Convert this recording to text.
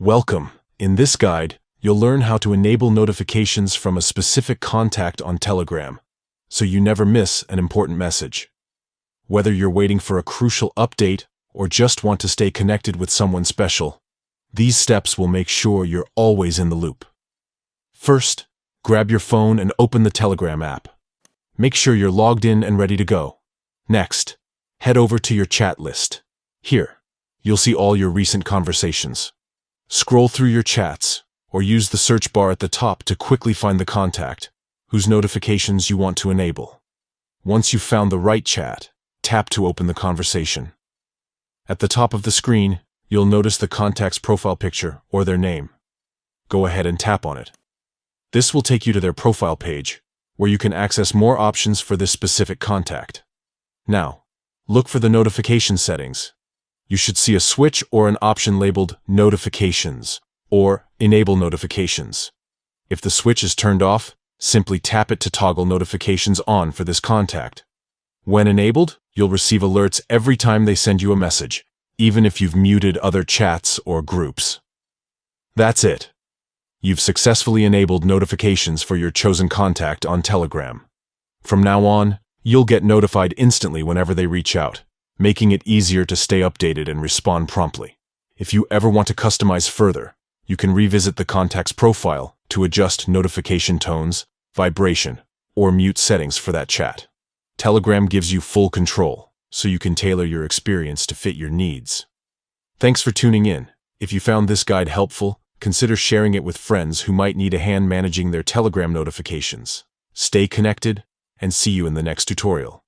Welcome. In this guide, you'll learn how to enable notifications from a specific contact on Telegram, so you never miss an important message. Whether you're waiting for a crucial update or just want to stay connected with someone special, these steps will make sure you're always in the loop. First, grab your phone and open the Telegram app. Make sure you're logged in and ready to go. Next, head over to your chat list. Here, you'll see all your recent conversations. Scroll through your chats, or use the search bar at the top to quickly find the contact, whose notifications you want to enable. Once you've found the right chat, tap to open the conversation. At the top of the screen, you'll notice the contact's profile picture or their name. Go ahead and tap on it. This will take you to their profile page, where you can access more options for this specific contact. Now, look for the notification settings. You should see a switch or an option labeled Notifications or Enable Notifications. If the switch is turned off, simply tap it to toggle notifications on for this contact. When enabled, you'll receive alerts every time they send you a message, even if you've muted other chats or groups. That's it. You've successfully enabled notifications for your chosen contact on Telegram. From now on, you'll get notified instantly whenever they reach out, making it easier to stay updated and respond promptly. If you ever want to customize further, you can revisit the contact's profile to adjust notification tones, vibration, or mute settings for that chat. Telegram gives you full control, so you can tailor your experience to fit your needs. Thanks for tuning in. If you found this guide helpful, consider sharing it with friends who might need a hand managing their Telegram notifications. Stay connected, and see you in the next tutorial.